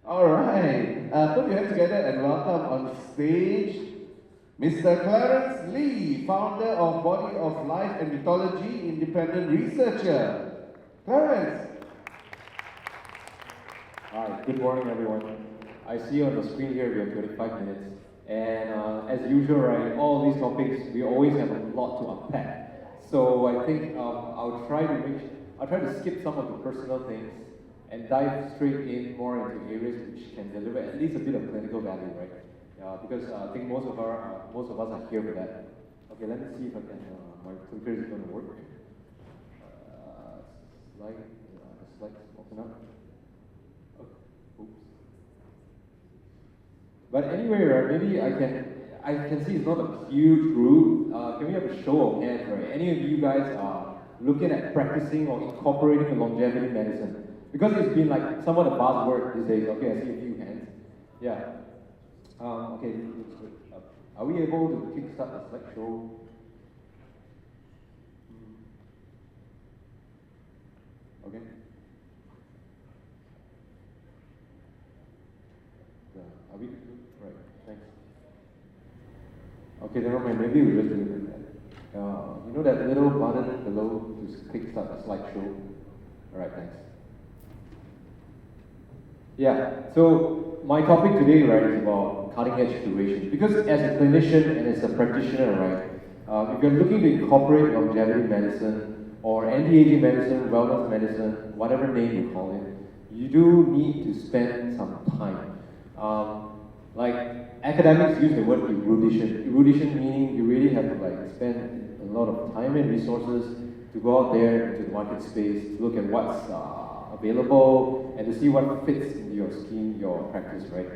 All right, put your hands together and welcome on stage Mr. Clarence Lee, founder of Body of Life and Mythology, independent researcher. Clarence. Hi, good morning everyone. I see on the screen here we have 25 minutes. And as usual, right, all these topics, we always have a lot to unpack. So I think I'll try to skip some of the personal things and dive straight in more into areas which can deliver at least a bit of clinical value, right? Because I think most of us are here for that. Okay, let me see if I can, my clicker is going to work. The slides open up. Oops. But anyway, right, maybe I can see it's not a huge group. Can we have a show of hands, right? Any of you guys are looking at practicing or incorporating longevity medicine? Because it's been like somewhat a buzzword these days. Okay, I see a few hands. Yeah. Okay, looks good. Are we able to kickstart the slideshow? Okay. Are we good? Right, thanks. Okay, never mind, maybe we'll just do it like that. You know that little button below to kickstart the slideshow? Alright, thanks. Yeah, so my topic today, right, is about cutting edge curation. Because as a clinician and as a practitioner, right, if you're looking to incorporate longevity medicine or anti-aging medicine, wellness medicine, whatever name you call it, you do need to spend some time. Like academics use the word erudition. Erudition meaning you really have to like spend a lot of time and resources to go out there into the market space, to look at what's available and to see what fits into your scheme, your practice, right?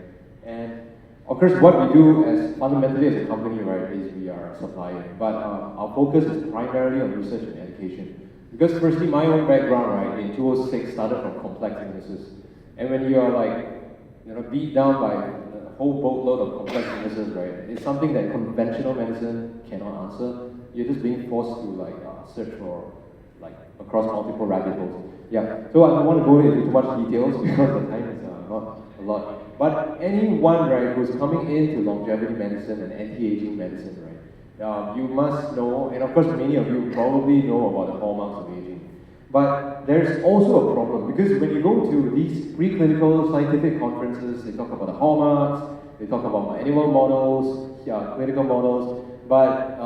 And of course, what we do as fundamentally as a company, right, is we are a supplier. But our focus is primarily on research and education. Because firstly, my own background, right, in 2006 started from complex illnesses. And when you are like, beat down by a whole boatload of complex illnesses, right, it's something that conventional medicine cannot answer. You're just being forced to like search for like across multiple rabbit holes. Yeah, so I don't want to go into too much details because the time is not a lot. But anyone, right, who's coming into longevity medicine and anti-aging medicine, right, you must know, and of course many of you probably know about the hallmarks of aging. But there's also a problem because when you go to these preclinical scientific conferences, they talk about the hallmarks, they talk about animal models, clinical models, but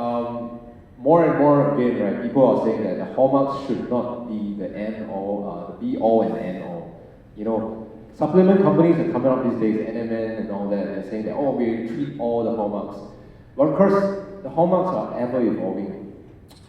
more and more again, right, people are saying that the hallmarks should not be the end all, the be all and end all. Supplement companies are coming up these days, NMN and all that, they're saying that, oh, we treat all the hallmarks. But of course, the hallmarks are ever evolving,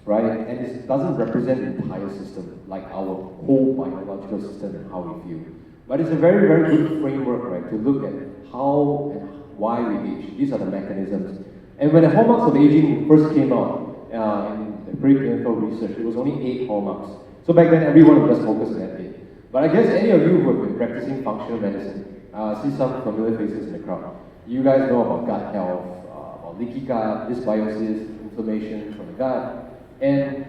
right? And it doesn't represent the entire system, like our whole biological system and how we feel. But it's a very, very good framework, right, to look at how and why we age. These are the mechanisms. And when the hallmarks of aging first came out, in the preclinical research, it was only 8 hallmarks. So back then, everyone would just focus on that 8. But I guess any of you who have been practicing functional medicine, see some familiar faces in the crowd. You guys know about gut health, about leaky gut, dysbiosis, inflammation from the gut. And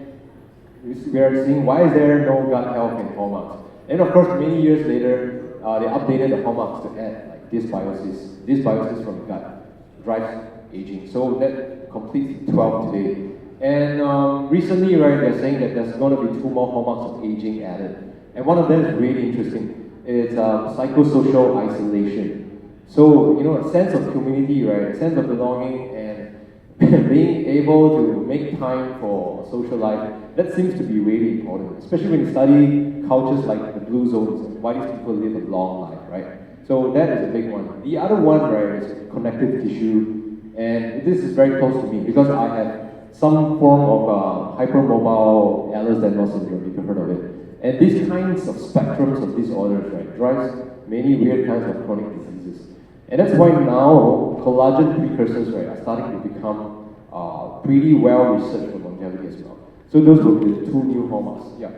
we are seeing why is there no gut health in hallmarks. And of course, many years later, they updated the hallmarks to add like dysbiosis. Dysbiosis from the gut drives aging. So that completes 12 today. And recently, right, they're saying that there's going to be 2 more hallmarks of aging added. And one of them is really interesting. It's psychosocial isolation. So, a sense of community, right, a sense of belonging and being able to make time for social life, that seems to be really important, especially when you study cultures like the blue zones and why these people live a long life, right? So that is a big one. The other one, right, is connective tissue. And this is very close to me because I have some form of hypermobile Ehlers-Danlos syndrome, if you've heard of it. And these kinds of spectrums of disorders, right, drives many weird kinds of chronic diseases. And that's why now collagen precursors, right, are starting to become pretty well researched for longevity as well. So those will be the 2 new hallmarks. Yeah.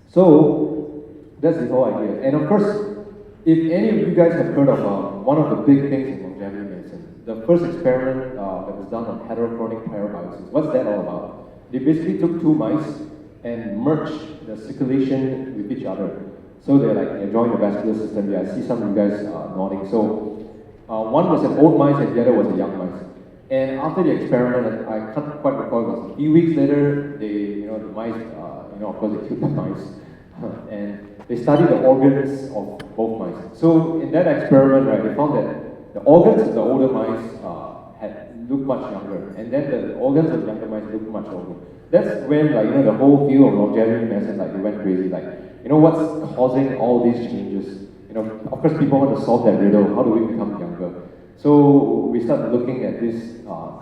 So that's the whole idea. And of course, if any of you guys have heard of one of the big things in longevity medicine, the first experiment that was done on heterochronic parabiosis. What's that all about? They basically took 2 mice and merged the circulation with each other. So they're joining the vascular system. Yeah, I see some of you guys nodding. So one was an old mice and the other was a young mice. And after the experiment, I can't quite recall, it was a few weeks later, the mice, of course they killed the mice. And they studied the organs of both mice. So in that experiment, right, they found that the organs of the older mice had looked much younger, and then the organs of the younger mice looked much older. That's when, the whole field of longevity medicine, they went crazy. What's causing all these changes? Of course, people want to solve that riddle. How do we become younger? So we started looking at this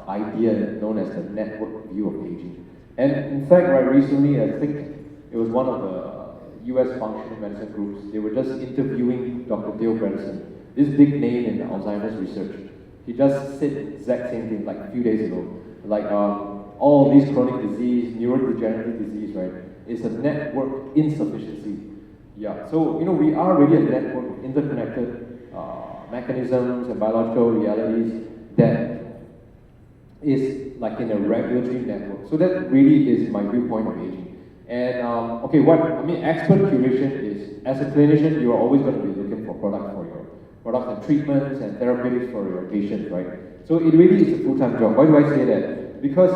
idea known as the network view of aging. And in fact, right recently, I think it was one of the US functional medicine groups. They were just interviewing Dr. Theo Bredesen, this big name in Alzheimer's research. He just said the exact same thing a few days ago. All these chronic disease, neurodegenerative disease, right, is a network insufficiency. Yeah, so we are really a network of interconnected mechanisms and biological realities that is in a regulatory network. So that really is my viewpoint of aging. And expert curation is, as a clinician, you are always going to be looking for products and treatments and therapeutics for your patients, right? So it really is a full-time job. Why do I say that? Because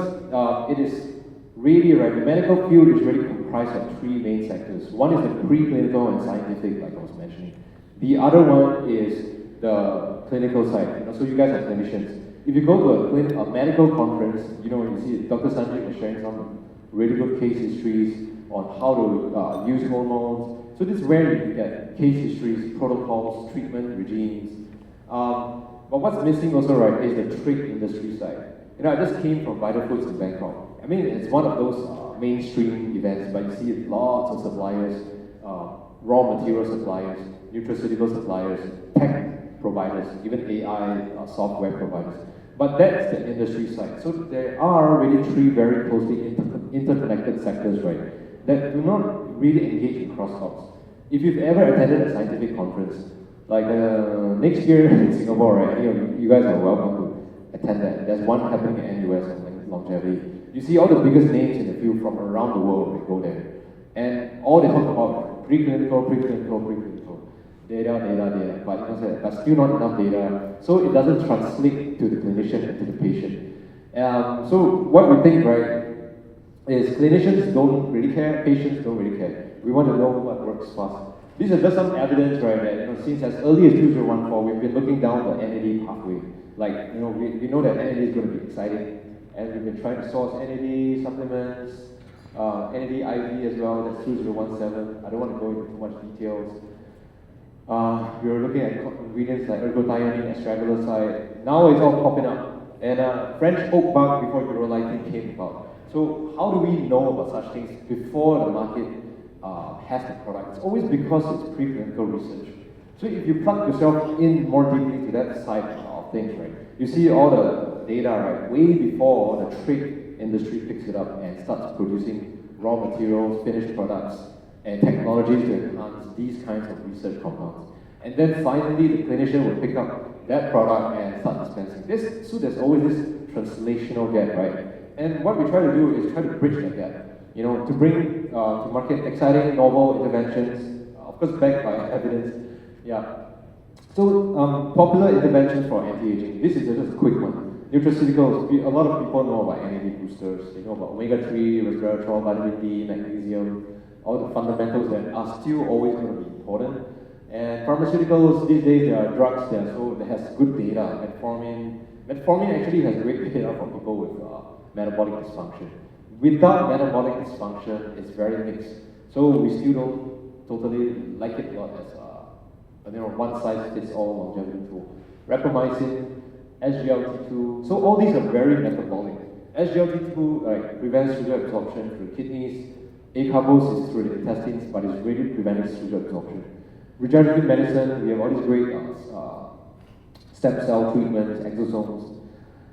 it is really, right, the medical field is really comprised of three main sectors. One is the preclinical and scientific, like I was mentioning. The other one is the clinical side. So you guys are clinicians. If you go to a medical conference, you see Dr. Sanjay was sharing some really good case histories on how to use hormones. So this is where you get case histories, protocols, treatment regimes. But what's missing also, right, is the trade industry side. I just came from Vital Foods in Bangkok. It's one of those mainstream events, but you see lots of suppliers, raw material suppliers, nutraceutical suppliers, tech providers, even AI software providers. But that's the industry side. So there are really three very closely interconnected sectors, right, that do not really engage in crosstalks. If you've ever attended a scientific conference, next year in Singapore, right, you guys are welcome to attend that. There's one happening at NUS on longevity. You see all the biggest names in the field from around the world that go there. And all they talk about preclinical, data, but still not enough data. So it doesn't translate to the clinician and to the patient. So what we think, right, is clinicians don't really care, patients don't really care. We want to know what works fast. These are just some evidence, right, that since as early as 2014, we've been looking down the NAD pathway. We know that NAD is going to be exciting, and we've been trying to source NAD supplements, NAD IV as well, that's 2017. I don't want to go into too much details. We were looking at ingredients like ergothioneine, astragaloside. Now it's all popping up. And French oak bark before urolithin came about. So how do we know about such things before the market has the product? It's always because it's preclinical research. So if you plug yourself in more deeply to that side of things, right, you see all the data, right, way before the trade industry picks it up and starts producing raw materials, finished products, and technologies to enhance these kinds of research compounds. And then finally, the clinician will pick up that product and start dispensing. So there's always this translational gap, right? And what we try to do is try to bridge that gap, to bring to market exciting, novel interventions, of course backed by evidence. Yeah. So popular interventions for anti-aging. This is just a quick one. Nutraceuticals. A lot of people know about NAD boosters. They know about omega-3, resveratrol, vitamin D, magnesium, all the fundamentals that are still always going to be important. And pharmaceuticals, these days there are drugs that has good data. Metformin actually has great data for people with metabolic dysfunction. Without metabolic dysfunction, it's very mixed. So we still don't totally like it a lot as one size fits all longevity tool. Rapamycin, SGLT2. So all these are very metabolic. SGLT2 prevents sugar absorption through the kidneys. Acarbose is through the intestines, but it's really preventing sugar absorption. Regenerative medicine, we have all these great stem cell treatments, exosomes.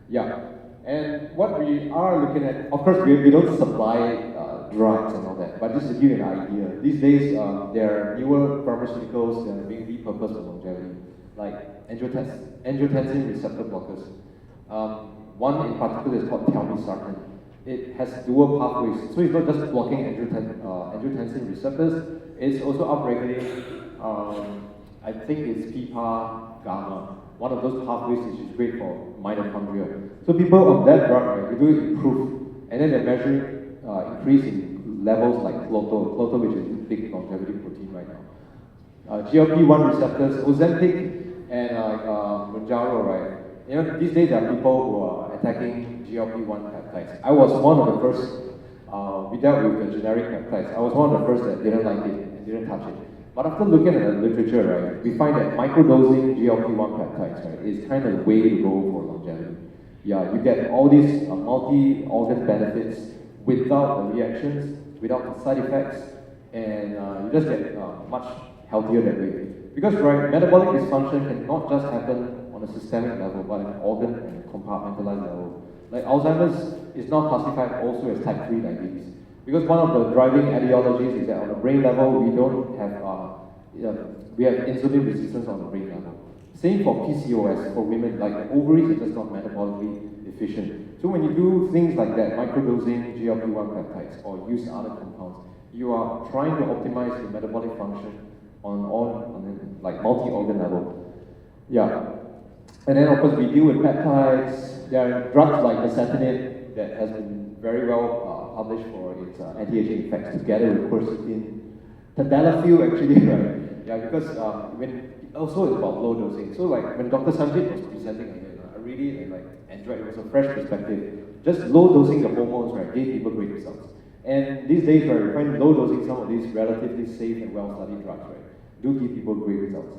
Yeah. And what we are looking at, of course, we don't supply drugs and all that, but just to give you an idea, these days there are newer pharmaceuticals that are being repurposed for longevity, like angiotensin receptor blockers. One in particular is called telmisartan. It has dual pathways, so it's not just blocking angiotensin receptors, It's also upregulating, I think it's PPAR gamma, one of those pathways which is great for mitochondria. So people on that drug, right, they do improve, and then they're measuring increase in levels like Cloto, which is a big longevity protein right now. GLP-1 receptors, Ozempic and Mounjaro, right? You know, these days there are people who are attacking GLP-1 peptides. I was one of the first, we dealt with the generic peptides. I was one of the first that didn't like it and didn't touch it. But after looking at the literature, right, we find that microdosing GLP-1 peptides, right, is kind of the way to go for longevity. Yeah, you get all these multi-organ benefits without the reactions, without the side effects, and you just get much healthier that way. Because, right, metabolic dysfunction can not just happen on a systemic level, but at an organ and compartmentalized level. Like Alzheimer's is now classified also as type 3 diabetes. Because one of the driving etiologies is that on the brain level, we don't have, we have insulin resistance on the brain level. Same for PCOS for women, like the ovaries are just not metabolically efficient. So when you do things like that, microdosing GLP-1 peptides or use other compounds, you are trying to optimize the metabolic function on like multi-organ level. Yeah. And then of course we deal with peptides. There are drugs like asatinib that has been very well published for its anti-aging effects together with quercetin. Tadalafil actually, right? Yeah, because when also it's about low dosing. So like when Dr. Sanjit was presenting again, I really enjoyed it. It was a fresh perspective. Just low dosing the hormones, right, gave people great results. And these days, right, we find low dosing some of these relatively safe and well-studied drugs, right, do give people great results.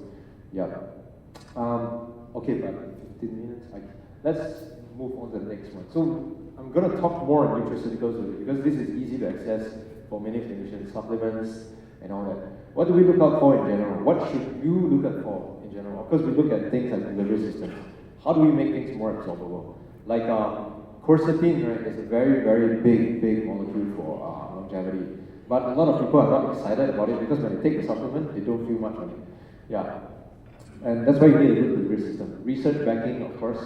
Yeah. Okay, but 15 minutes. Let's move on to the next one. So I'm going to talk more on nutraceuticals today because this is easy to access for many clinicians, supplements and all that. What do we look out for in general? What should you look out for in general? Of course, we look at things like delivery systems. How do we make things more absorbable? Like quercetin, right, is a very, very big molecule for longevity. But a lot of people are not excited about it because when they take the supplement, they don't feel much on it. Yeah. And that's why you need a good delivery system. Research backing, of course,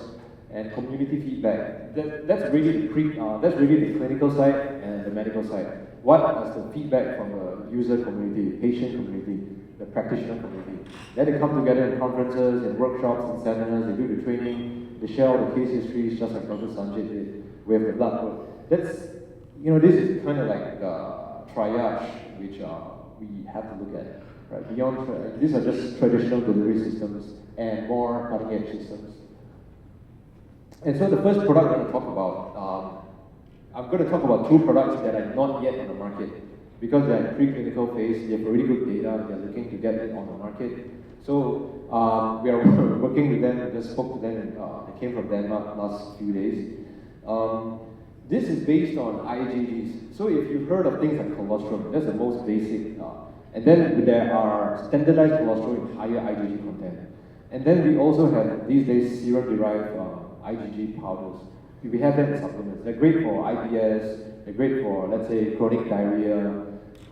and community feedback. That's really the clinical side and the medical side. What is the feedback from the user community, patient community, the practitioner community? Then they come together in conferences, in workshops, in seminars, they do the training, they share all the case histories, just like Dr. Sanjit did with the blood work. That's, this is kind of like the triage which we have to look at. Right? Beyond, these are just traditional delivery systems and more cutting-edge systems. And so the first product I'm going to talk about, I'm going to talk about two products that are not yet on the market because they're in preclinical phase, they have really good data, they're looking to get it on the market. So we are working with them, just spoke to them, they came from Denmark last few days. This is based on IgGs. So if you've heard of things like colostrum, that's the most basic. And then there are standardized colostrum with higher IgG content. And then we also have, these days, serum-derived IgG powders. We have them in supplements. They're great for IBS, they're great for, let's say, chronic diarrhea,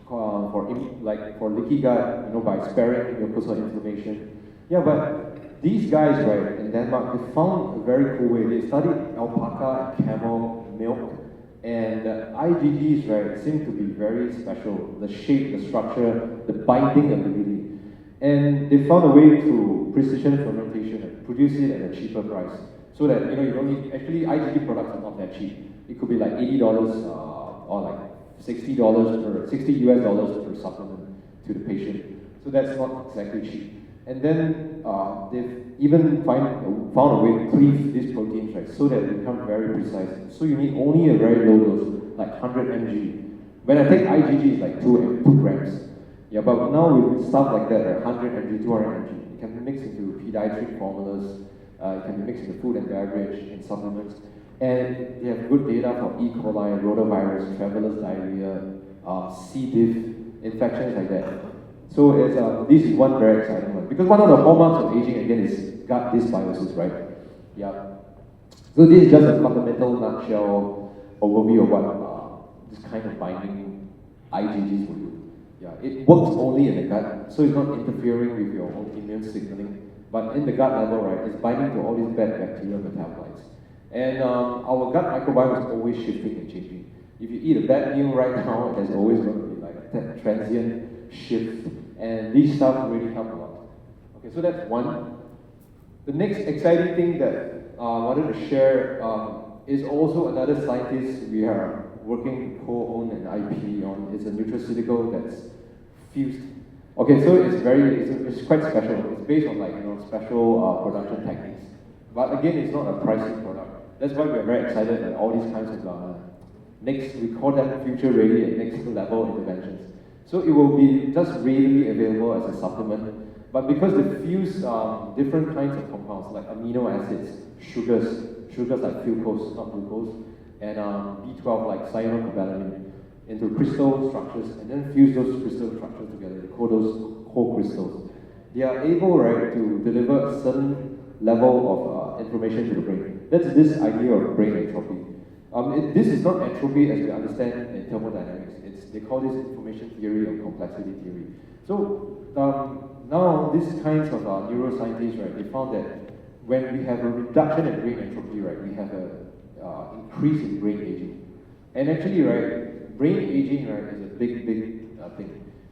for leaky gut, by sparing mucosal inflammation. Yeah, but these guys, right, in Denmark, they found a very cool way. They studied alpaca and camel milk, and IgGs, right, seem to be very special. The shape, the structure, the binding ability. And they found a way through precision fermentation and produce it at a cheaper price. So that, you don't need, actually IgG products are not that cheap. It could be like $80 or like $60 US per supplement to the patient. So that's not exactly cheap. And then they've even found a way to cleave these proteins, right, so that they become very precise. So you need only a very low dose, like 100 mg. When I take IgG, it's like 2 grams. Yeah, but now with stuff like that, right, 100 mg, 200 mg, it can be mixed into pediatric formulas, it can be mixed into food and beverage, in supplements. And they have good data for E. coli, rotavirus, traveler's diarrhea, C. diff, infections like that. So this is one very exciting one. Because one of the hallmarks of aging, again, is gut dysbiosis, right? Yeah. So this is just a fundamental nutshell overview of what this kind of binding IgGs will do. Yeah, it works only in the gut, so it's not interfering with your own immune signaling. But in the gut level, right, it's binding to all these bad bacterial metabolites. And our gut microbiome is always shifting and changing. If you eat a bad meal right now, there's always going to be like that transient shift, and these stuff really help a lot. Okay, so that's one. The next exciting thing that I wanted to share is also another scientist we are working to co-own an IP on. It's a nutraceutical that's fused. Okay, so it's quite special. It's based on special production techniques. But again, it's not a pricey product. That's why we're very excited at all these kinds of we call that future ready and next level interventions. So it will be just readily available as a supplement. But because they fuse different kinds of compounds like amino acids, sugars like fructose, not glucose, and B12 like cyanocobalamin into crystal structures, and then fuse those crystal structures together to call those co-crystals. They are able, to deliver a certain level of information to the brain. That's this idea of brain entropy. This is not entropy as we understand in thermodynamics. They call this information theory or complexity theory. So now these kinds of neuroscientists, they found that when we have a reduction in brain entropy, we have an increase in brain aging. And actually, brain aging, is a big thing.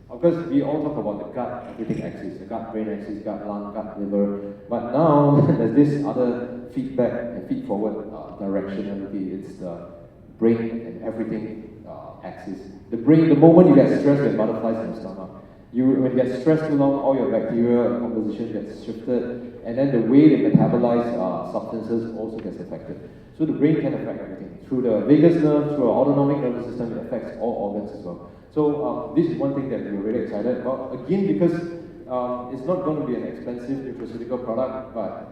Of course, we all talk about the gut everything axis, the gut-brain axis, gut lung, gut liver. But now there's this other feedback and feed-forward directionality. It's the brain and everything axis. The brain, the moment you get stressed with butterflies in the stomach, when you get stressed too long, all your bacterial composition gets shifted, and then the way they metabolize substances also gets affected. So the brain can affect everything. Through the vagus nerve, through our autonomic nervous system, it affects all organs as well. So this is one thing that we're really excited about. Again, because it's not going to be an expensive nutraceutical product, but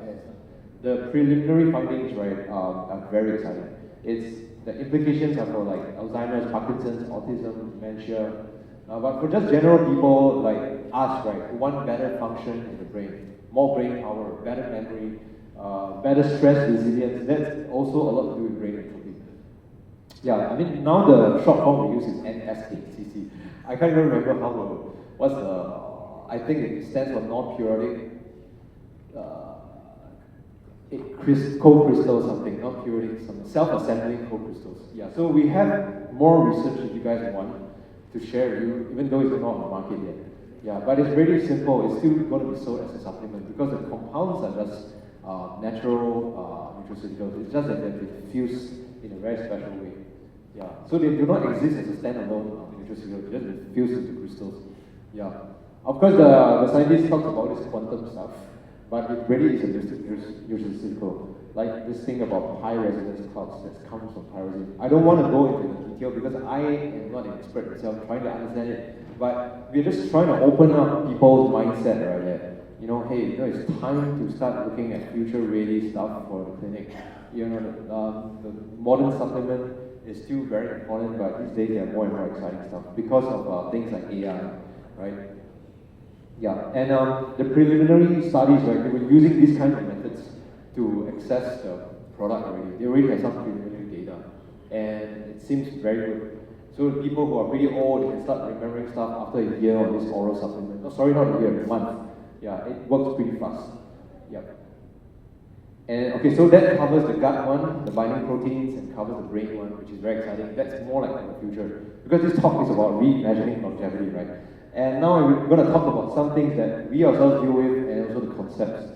the preliminary findings, are very exciting. The implications are for Alzheimer's, Parkinson's, autism, dementia. But for just general people like us, who want better function in the brain, more brain power, better memory, better stress resilience, that's also a lot to do with brain entropy. Yeah, I mean, now the short form we use is NSACC. I can't even remember I think it stands for non-periodic co-crystal something, not periodic, something, self-assembling co-crystals. Yeah, so we have more research if you guys want to share with you, even though it's not on the market yet. Yeah, but it's really simple. It's still going to be sold as a supplement because the compounds are just natural nutraceuticals. It's just that they're fused in a very special way. Yeah, so they do not exist as a standalone nutraceutical. They're just fused into crystals. Yeah, of course the scientists talk about this quantum stuff, but it really is a nutraceutical. Like this thing about high resonance clouds that comes from pyroxene. I don't want to go into the detail because I am not an expert myself trying to understand it, but we're just trying to open up people's mindset, that it's time to start looking at future ready stuff for the clinic. The modern supplement is still very important, but these days there are more and more exciting stuff because of things like AI, right? Yeah, and the preliminary studies, they were using these kinds of methods to access the product already. They already have some preliminary data, and it seems very good. So the people who are pretty old can start remembering stuff after a year on this oral supplement. No, sorry, not a year, a month. Yeah, it works pretty fast. Yep. And okay, so that covers the gut one, the binding proteins, and covers the brain one, which is very exciting. That's more like the future. Because this talk is about reimagining longevity, right? And now we're going to talk about some things that we ourselves deal with and also the concepts.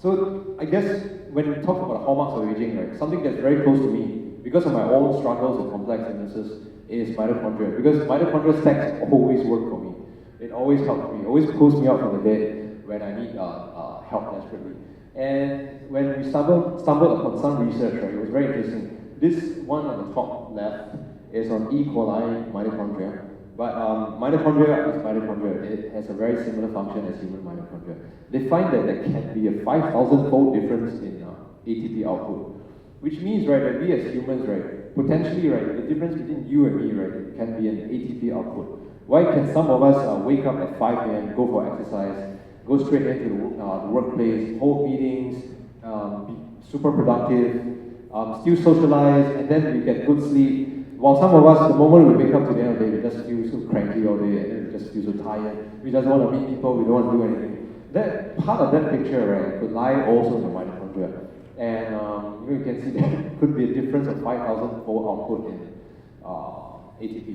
So I guess when we talk about hallmarks of aging, something that's very close to me, because of my own struggles with complex illnesses, is mitochondria. Because mitochondrial stacks always work for me. It always helps me, always pulls me out from the bed when I need help desperately. And when we stumbled upon some research, it was very interesting. This one on the top left is on E. coli mitochondria. But mitochondria is mitochondria. It has a very similar function as human mitochondria. They find that there can be a 5,000-fold difference in ATP output, which means, that we as humans, potentially, the difference between you and me, can be an ATP output. Why can some of us wake up at 5 a.m., go for exercise, go straight into the workplace, hold meetings, be super productive, still socialize, and then we get good sleep? While some of us, the moment we wake up to the end of the day, we just feel so cranky all day, and then we just feel so tired. We just want to meet people, we don't want to do anything. That part of that picture, could lie also in the mitochondria. And you can see that could be a difference of 5,000-fold output in ATP.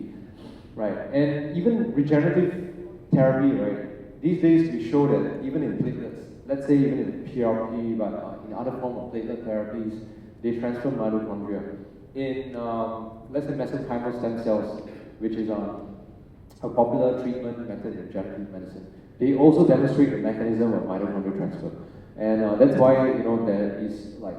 right? And even regenerative therapy, right? These days we show that even in platelets, let's say even in PRP, but in other form of platelet therapies, they transfer mitochondria. In, let's say, mesenchymal stem cells, which is a popular treatment method in regenerative medicine, they also demonstrate the mechanism of mitochondrial transfer. And that's why, there is like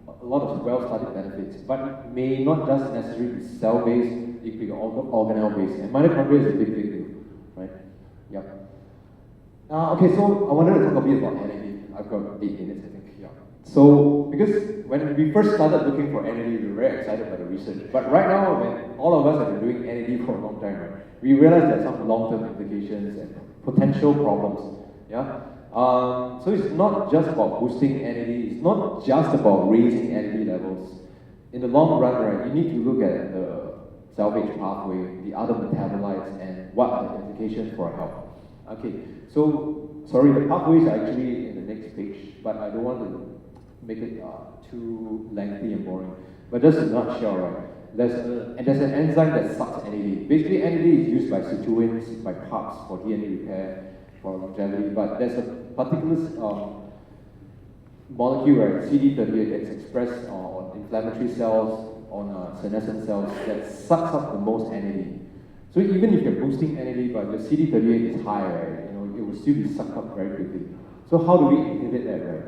a lot of well-studied benefits, but it may not just necessarily be cell-based, it could be organelle-based, and mitochondria is a big deal, right? Yeah. Okay, so I wanted to talk a bit about energy. I've got 8 minutes, I think. Yeah. So, because when we first started looking for energy, we were very excited by the research. But right now, when all of us have been doing energy for a long time, right, we realize there are some long-term implications and potential problems. Yeah. So it's not just about boosting energy. It's not just about raising energy levels. In the long run, right, you need to look at the salvage pathway, the other metabolites, and what are the implications for our health. Okay, so, sorry, the pathways are actually in the next page, but I don't want to make it too lengthy and boring. But just in a nutshell, right, there's an enzyme that sucks energy. Basically, energy is used by situents, by parts for DNA repair, for longevity, but there's a particular molecule, right, CD38, that's expressed on inflammatory cells, on senescent cells, that sucks up the most energy. So even if you're boosting energy, but your CD38 is high, right, it will still be sucked up very quickly. So how do we inhibit that, right?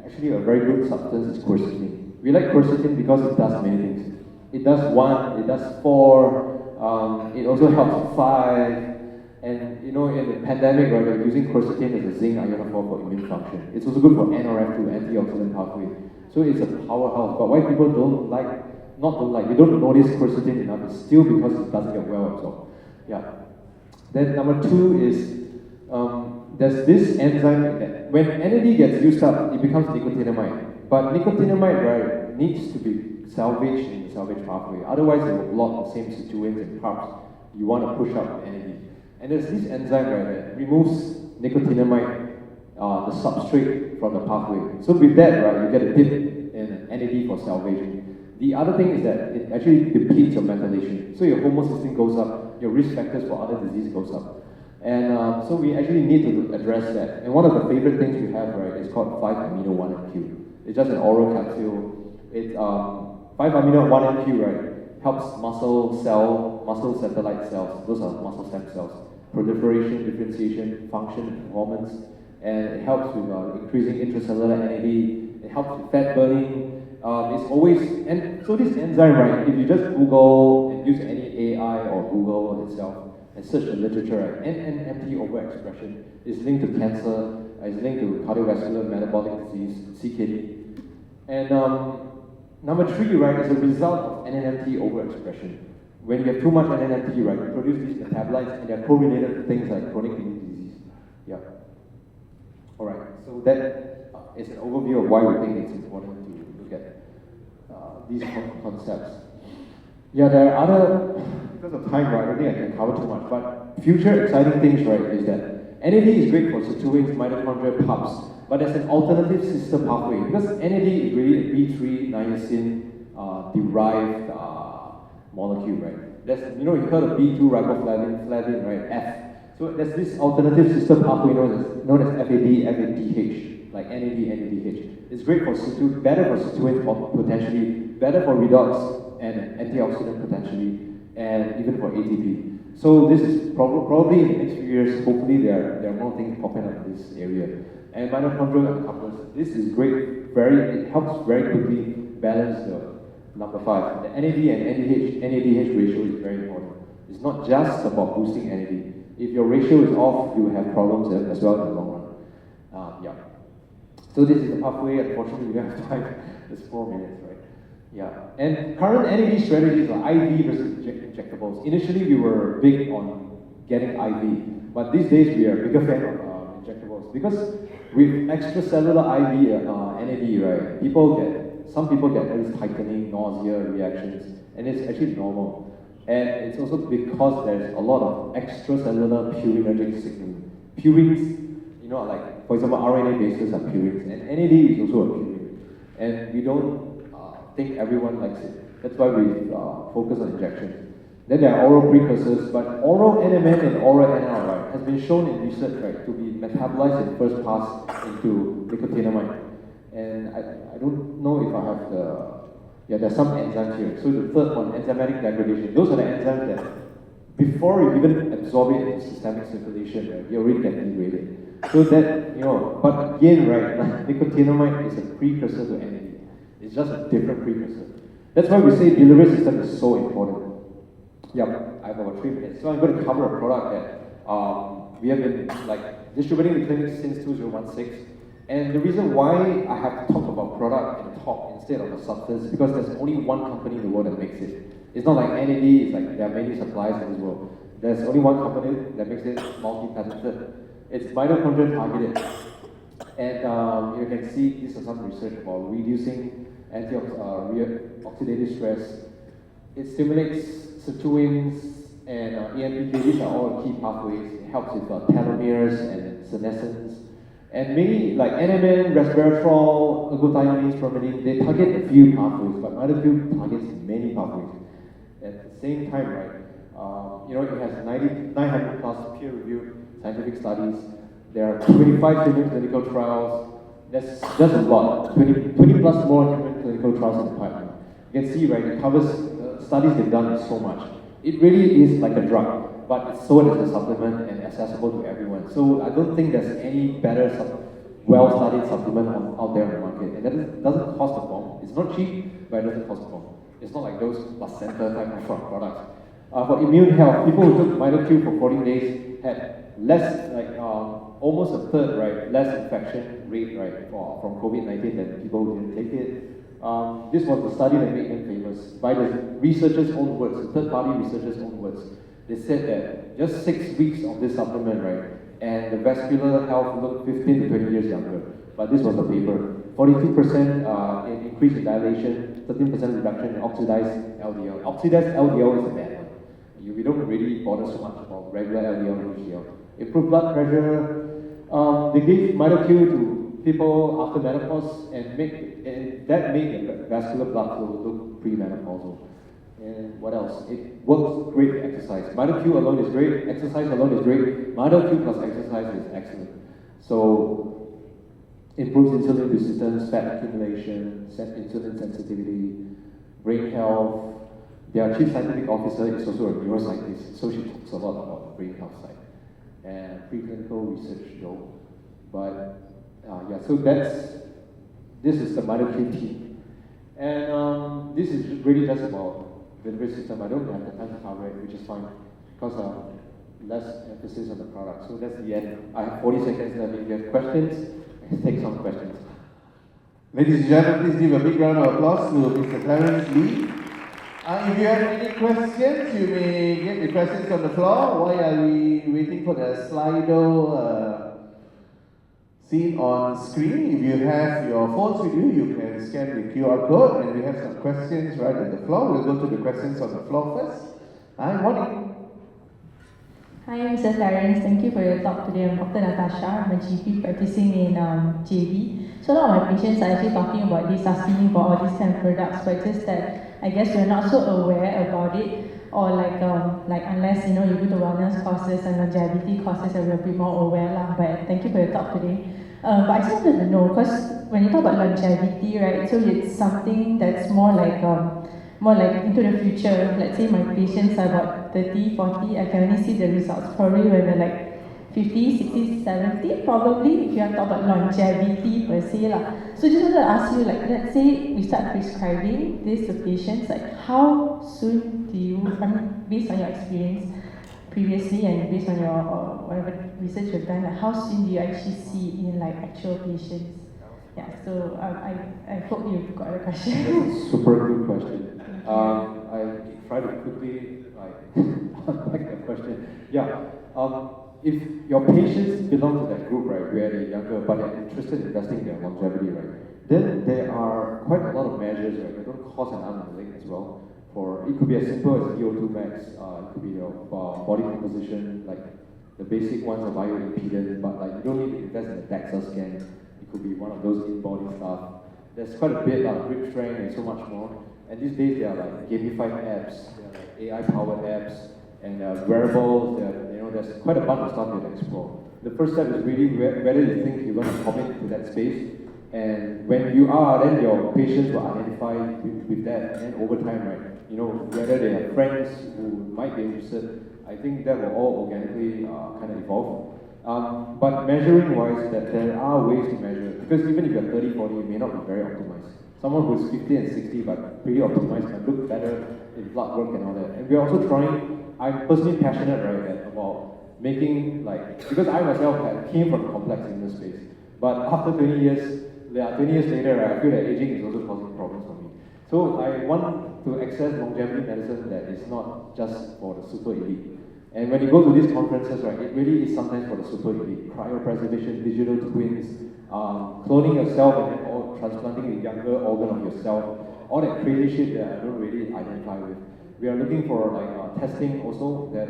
Actually, a very good substance is quercetin. We like quercetin because it does many things. It does 1, it does 4, it also helps 5, and in the pandemic, right, we're using quercetin as a zinc ionophore for immune function. It's also good for NRF2, antioxidant pathway. So it's a powerhouse. But why people don't notice quercetin enough is still because it doesn't get well absorbed. Yeah. Then number 2 is there's this enzyme that when energy gets used up, it becomes nicotinamide. But nicotinamide, right, needs to be salvaged in the salvage pathway. Otherwise, it will block the same situents and carbs you want to push up energy. And there's this enzyme, right, that removes nicotinamide, the substrate from the pathway. So with that, right, you get a dip in energy for salvaging. The other thing is that it actually depletes your methylation. So your homocysteine goes up, your risk factors for other disease goes up. And so we actually need to address that. And one of the favorite things we have, right, is called 5-amino-1-MQ. It's just an oral capsule. It's 5-amino-1-MQ, right, helps muscle satellite cells, those are muscle stem cells, proliferation, differentiation, function, performance, and it helps with increasing intracellular energy, it helps with fat burning, and so this enzyme, right, if you just Google and use any AI or Google itself and search the literature, right, NNMT overexpression is linked to cancer, is linked to cardiovascular metabolic disease, CKD. And number 3, right, is a result of NNMT overexpression. When you have too much NNMT, right, you produce these metabolites and they're correlated to things like chronic kidney disease. Yeah. Alright, so that is an overview of why we think it's important to look at these concepts. Yeah, there are other, because of time, right, I don't think I can cover too much, but future exciting things, right, is that NAD is great for situents, mitochondria, pubs, but there's an alternative sister pathway, because NAD is really a B3 niacin derived molecule, right? There's, you heard of B2 riboflavin, right, F. So there's this alternative sister pathway known as FADH, like NAD, NADH. It's great for better for situents potentially, better for redox and antioxidant potentially, and even for ATP. So this is probably in the next few years, hopefully there are more things popping up in this area. And mitochondrial couplers, this is great, it helps very quickly balance the number 5. The NAD and NADH ratio is very important. It's not just about boosting NAD. If your ratio is off, you will have problems as well in the long run. Yeah. So this is the pathway. Unfortunately, we don't have time. It's 4 minutes, right? Yeah. And current NAD strategies are IV versus injectables. Initially, we were big on getting IV, but these days we are a bigger fan of injectables because with extracellular IV NAD, right? Some people get this tightening, nausea reactions, and it's actually normal. And it's also because there's a lot of extracellular purinergic signaling. Purines, like, for example, RNA bases are purines, and NAD is also a purine. And we don't think everyone likes it. That's why we focus on injections. Then there are oral precursors, but oral NMN and oral NL, right, has been shown in research, right, to be metabolized in first pass into nicotinamide. And I don't know if I have there's some enzymes here. So the third one, enzymatic degradation. Those are the enzymes that, before you even absorb it into systemic circulation, right, you already get degraded. So that, but again, right, nicotinamide is a precursor to NAD. It's just a different precursor. That's why we say biliary system is so important. Yep, I have about 3 minutes. So I'm going to cover a product that we have been distributing in the clinic since 2016. And the reason why I have to talk about product and talk instead of the substance is because there's only one company in the world that makes it. It's not like NAD, it's like there are many suppliers in this world. There's only one company that makes it multi-patented. It's mitochondrial targeted. And you can see this is some research about reducing oxidative stress. It stimulates sirtuins and AMPK. These are all key pathways. It helps with telomeres and senescence. And many, like NMN, resveratrol, ergothiamine, spermidine, they target a few pathways, but Mitochondrial targets many pathways. At the same time, right, it has 900 plus peer-reviewed scientific studies. There are 25 human clinical trials. That's a lot. 20 plus more human clinical trials in the pipeline. You can see, right, it covers studies they've done so much. It really is like a drug, but it's sold as a supplement and accessible to everyone. So I don't think there's any better well-studied supplement out there on the market. And that doesn't cost a bomb. It's not cheap, but it doesn't cost a bomb. It's not like those placenta type of products. For immune health, people who took Mitochondrial for 14 days had less, almost a third, right, less infection rate, right, from COVID-19 than people who didn't take it. This was the study that made them famous by the researchers' own words, the third-party researchers' own words. They said that just 6 weeks of this supplement, right, and the vascular health looked 15 to 20 years younger. But this was a paper. 42% in increase in dilation, 13% reduction in oxidized LDL. Oxidized LDL is a bad one. We don't really bother so much about regular LDL and HDL. Improved blood pressure. They gave Mitochondrial to people after menopause and that made the vascular blood flow look premenopausal. And what else? It works great with exercise. Mitochondrial alone is great. Exercise alone is great. Mitochondrial plus exercise is excellent. So improves insulin resistance, fat accumulation, insulin sensitivity, brain health. Their chief scientific officer is also a neuroscientist, so she talks a lot about the brain health side and preclinical research though. But so this is the Mitochondrial team. And this is really just about the nervous system. I don't have the time to cover it, which is fine, because less emphasis on the product. So that's the end. I have 40 seconds left. If you have questions, let's take some questions. Ladies and gentlemen, please give a big round of applause to Mr. Clarence Lee. If you have any questions, you may get the questions on the floor. While are we waiting for the Slido seen on screen? If you have your phones with you, you can scan the QR code, and we have some questions right at the floor. We'll go to the questions on the floor first. Hi, morning. Hi, Mr. Clarence. Thank you for your talk today. I'm Dr. Natasha. I'm a GP practicing in JB. So a lot of my patients are actually talking about this, asking me for all these kind of products, but just that I guess we're not so aware about it, or like unless you go to wellness courses and longevity courses, we'll be more aware lah. But thank you for your talk today. But I just wanted to know, because when you talk about longevity, right? So it's something that's more like into the future. Let's say my patients are about 30, 40, I can only see the results probably when they're like 50, 60, 70, probably, if you want to talk about longevity per se lah. So just wanted to ask you, let's say we start prescribing this to patients, how soon do you, based on your experience previously and based on your whatever research you've done, how soon do you actually see in actual patients? Yeah, so I hope you got the question. That's a super good question. I try to quickly unpack that question. Yeah. If your patients belong to that group, right, where they're younger but they're interested in investing in their longevity, right, then there are quite a lot of measures, right, that don't cost an arm and a leg as well. It could be as simple as VO2 max, it could be your body composition, like the basic ones are bioimpedance, but you don't need to invest in a DEXA scan. It could be one of those in-body stuff. There's quite a bit, grip strength and so much more. And these days, there are gamified apps, there are AI-powered apps and wearables. There's quite a bunch of stuff you can explore. The first step is really whether you think you're going to commit to that space, and when you are, then your patients will identify with that, and over time, right, whether they have friends who might be interested, I think that will all organically kind of evolve. But measuring-wise, that there are ways to measure, because even if you're 30, 40, you may not be very optimized. Someone who's 50 and 60 but pretty optimized can look better in blood work and all that. And we're also trying, I'm personally passionate, right, about making, because I myself came from a complex illness space, but after 20 years later, right, I feel that aging is also causing problems for me. So I want to access longevity medicine that is not just for the super elite. And when you go to these conferences, right, it really is sometimes for the super elite. Cryopreservation, digital twins, cloning yourself and then transplanting a younger organ of yourself, all that crazy shit that I don't really identify with. We are looking for testing also that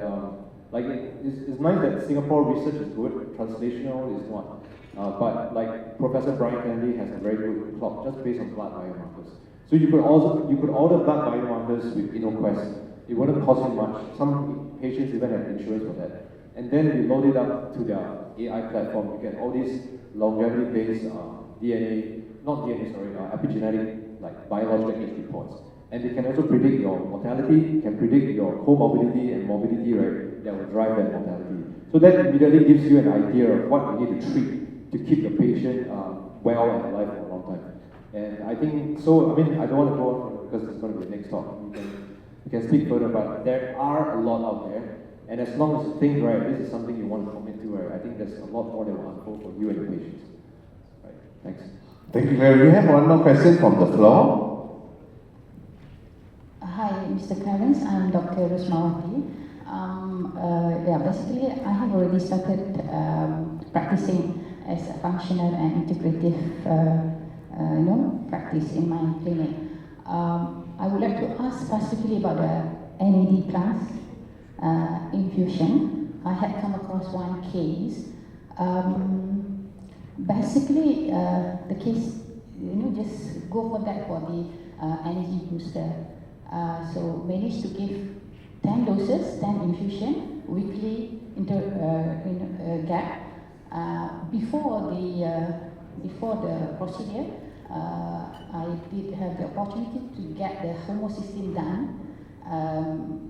it's nice that Singapore research is good, translational is not. But Professor Brian Kennedy has a very good clock just based on blood biomarkers. So you could order blood biomarkers with InnoQuest. It wouldn't cost you much. Some patients even have insurance for that. And then we load it up to their AI platform. You get all these longevity-based epigenetic, biological age reports. And they can also predict your mortality, can predict your comorbidity and morbidity, right, that will drive that mortality. So that immediately gives you an idea of what you need to treat to keep the patient well and alive for a long time. And I think, I don't want to go on because it's going to be the next talk. You can speak further, but there are a lot out there. And as long as you think, right, this is something you want to commit to, right, I think there's a lot more that will unfold for you and your patients. Right, thanks. Thank you, Larry. We have one more question from the floor. Hi, Mr. Clarence. I'm Dr. Rosmawati. Basically, I have already started practicing as a functional and integrative practice in my clinic. I would like to ask specifically about the NAD plus infusion. I had come across one case. Basically, the case, just go for that for the energy booster. So managed to give 10 doses, 10 infusion, weekly gap. Before the procedure, I did have the opportunity to get the homocysteine done.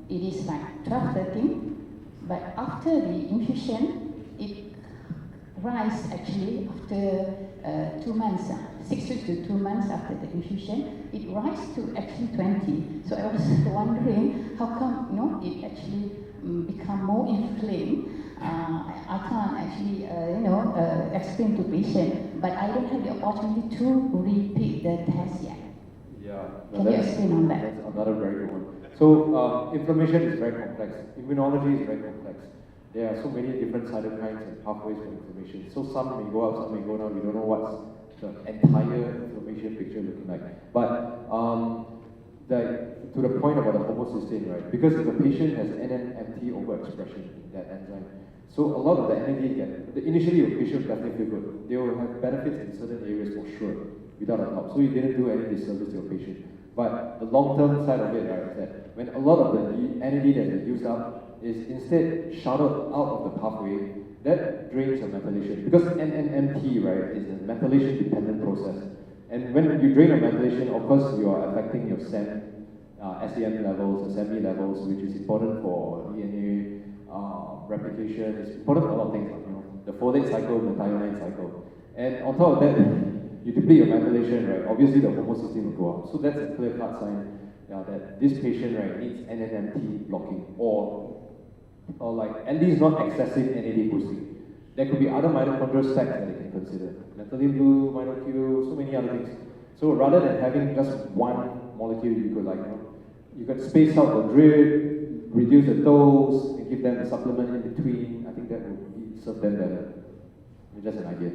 It is like 12-13, but after the infusion, it rise actually after 2 months, 6 weeks to 2 months after the infusion, it rise to actually 20. So I was wondering how come it actually become more inflamed. I can't actually explain to patient, but I don't have the opportunity to repeat the test yet. Yeah, can you explain on that? That's another very good one. So inflammation is very complex. Immunology is very complex. There are so many different cytokines and pathways for inflammation. So some may go up, some may go down. We don't know what's the entire inflammation picture looking like. But to the point about the homocysteine, right? Because if a patient has NNMT overexpression in that enzyme, so a lot of the NAD initially your patient will definitely feel good. They will have benefits in certain areas for sure, without a doubt. So you didn't do any disservice to your patient. But the long-term side of it, right, is that when a lot of the NAD that is used up is instead shuttled out of the pathway, that drains your methylation. Because NNMT, right, is a methylation-dependent process. And when you drain your methylation, of course, you are affecting your SAM levels, SME levels, which is important for DNA replication. It's important for a lot of things, the folate cycle, the methionine cycle. And on top of that, you deplete your methylation, right? Obviously, the homocysteine will go up. So that's a clear-cut sign that this patient, right, needs NNMT blocking or at least not excessive NAD boosting. There could be other mitochondrial stacks that they can consider. Methylene blue, mitochondrial, so many other things. So rather than having just one molecule, you could space out the drip, reduce the dose, and give them a supplement in between. I think that would serve them better. Just an idea.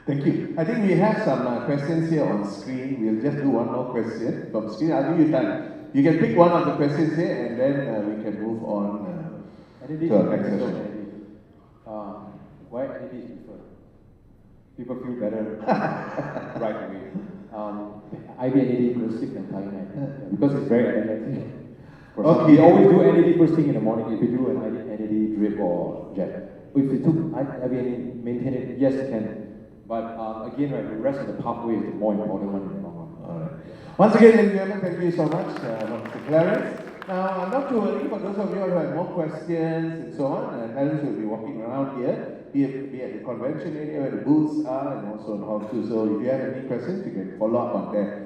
Thank you. I think we have some questions here on screen. We'll just do one more question from screen. I'll give you time. You can pick one of the questions here and then we can move on to our next session. Why NAD is preferred? People feel better right away. IV NAD equals sleep and tiredness because it's very energetic. Okay. We always do NAD first thing in the morning. If you do an NAD drip or jab, if you took IV, maintain it, yes, it can. But again, right, the rest of the pathway is the more important one in the long run. Alright. Once again, ladies and gentlemen, thank you so much, Dr. Clarence. Now, not too early, for those of you who have more questions and so on, Clarence will be walking around here, be at the convention area where the booths are and also on hall 2. So if you have any questions, you can follow up on that.